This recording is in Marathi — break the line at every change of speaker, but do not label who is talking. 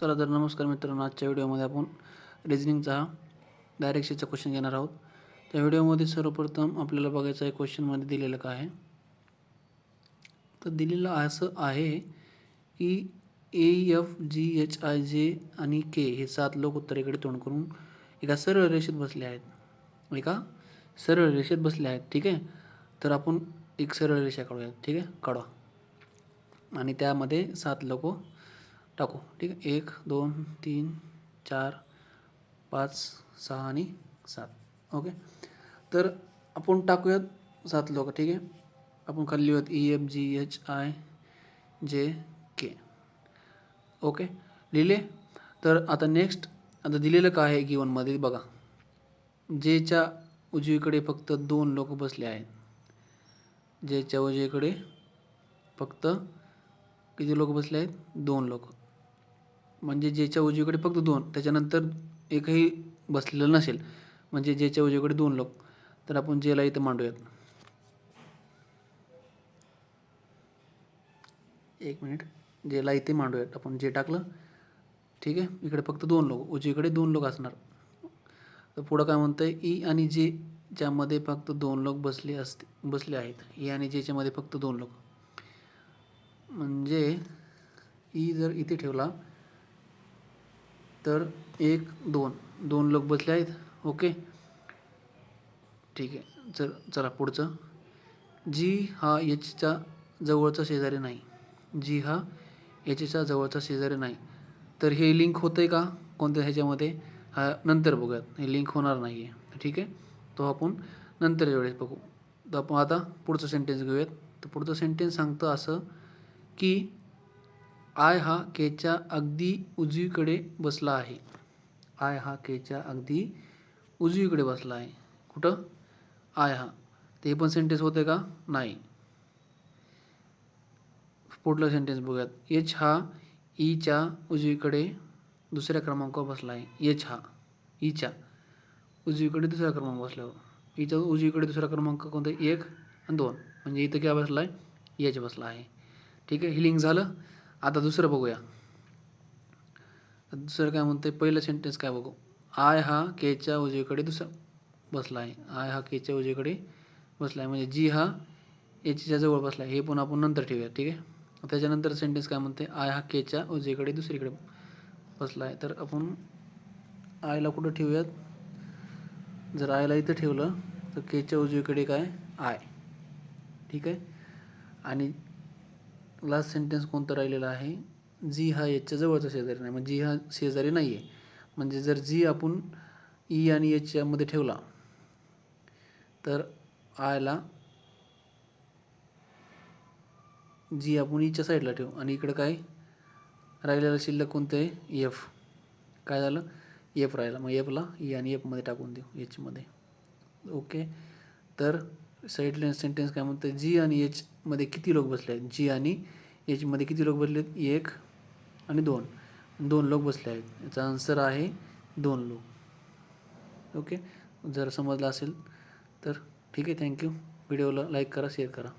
चला तर नमस्कार मित्रांनो, आजच्या व्हिडिओमध्ये आपण रिजनिंगचा डायरेक्शनचा क्वेश्चन घेणार आहोत. त्या व्हिडिओमध्ये सर्वप्रथम आपल्याला बघायचं आहे क्वेश्चनमध्ये दिलेलं काय आहे. तर दिलेलं असं आहे की AFGHIJ आणि K हे 7 लोक उत्तरेकडे तोंड करून एका सरळ रेषेत बसले आहेत. ठीक आहे. तर आपण एक सरळ रेषा काढूयात. ठीक आहे, काढा आणि त्यामध्ये 7 लोक टाकू. ठीक आहे, 1 2 3 4 5 6 आणि 7. ओके, तर आपण टाकूयात 7 लोक. ठीक आहे, आपण खाली लिहूयात AFGHIJ K. ओके, लिहिले. तर आता नेक्स्ट, आता दिलेलं काय आहे गिवनमध्ये बघा. जेच्या उजवीकडे फक्त 2 लोक बसले आहेत. जेच्या उजवीकडे फक्त किती लोक बसले आहेत? 2 लोक. म्हणजे जेच्या उजवीकडे फक्त 2, त्याच्यानंतर एकही बसलेलं नसेल, म्हणजे जेच्या उजवीकडे 2 लोक. तर आपण जेला इथं मांडूयात. एक मिनिट, जेला इथे मांडूयात आपण. जे टाकलं. ठीक आहे, इकडे फक्त 2 लोक, उजवीकडे 2 लोक असणार. तर पुढं काय म्हणतंय, ई आणि जे ज्यामध्ये फक्त 2 लोक बसले आहेत. ई आणि जेच्या मध्ये फक्त 2 लोक, म्हणजे ई जर इथे ठेवला तर 1 2 लोक बसले आहेत. ओके, ठीक आहे. चला पुढचं. जी हा एचच्या जवळचा शेजारी नाही. जी हा एचच्या जवळचा शेजारी नाही. तर हे लिंक होतंय का कोणत्या ह्याच्यामध्ये? हा नंतर बघूयात. हे लिंक होणार नाही आहे. ठीक आहे, तो आपण नंतर वेळेस बघू. तर आपण आता पुढचं सेंटेन्स घेऊयात. तर पुढचं सेंटेन्स सांगतं असं की आय हा केच्या अगदी उजवीकडे बसला आहे. आय हा केच्या अगदी उजवीकडे बसला आहे. कुठं? आय हा. ते पण सेंटेन्स होते का? नाही. पुढलं सेंटेन्स बघूयात. एच हा ईच्या उजवीकडे दुसऱ्या क्रमांकावर बसला आहे. एच हा ईच्या उजवीकडे दुसरा क्रमांक बसल्यावर. ईच्या उजवीकडे दुसरा क्रमांक कोणता? 1 आणि 2, म्हणजे इथं काय बसला आहे? एच बसला आहे. ठीक आहे, ही लिंक झालं. आता दुसरं बघूया. दुसरं काय म्हणतंय, पहिलं सेंटेन्स काय बघू. आय हा केच्या उजवीकडे बसला आहे. आय हा केच्या उजवीकडे बसला आहे, म्हणजे जी हा एचच्या जवळ बसला आहे. हे पण आपण नंतर ठेवूया. ठीक आहे, त्याच्यानंतर सेंटेन्स काय म्हणते, आय हा केच्या उजवीकडे दुसरीकडे बसला आहे. तर आपण आयला कुठं ठेवूयात? जर आयला इथं ठेवलं तर केच्या उजवीकडे काय? आय. ठीक आहे, आणि लास्ट सेंटेन्स कोणतं राहिलेलं आहे? जी हा एचच्या जवळचा शेजारी नाही. म्हणजे जी हा शेजारी नाही आहे. म्हणजे जर जी आपण ई आणि एचच्या मध्ये ठेवला तर आयला जी आपण ईच्या साईडला ठेवू, आणि इकडं काय राहिलेलं शिल्लक कोणतं आहे? एफ. काय झालं? एफ राहिला. मग एफला ई आणि एफमध्ये टाकून देऊ, एचमध्ये. ओके, तर साईडला सेंटेन्स काय म्हणतं, जी आणि एचमध्ये किती लोक बसले आहेत? जी आणि एचमध्ये किती लोक बसले आहेत? 1 आणि 2 लोक बसले आहेत. याचा आन्सर आहे 2 लोक. ओके, जर समजलं असेल तर ठीक आहे. थँक्यू. व्हिडिओला लाईक करा, शेअर करा.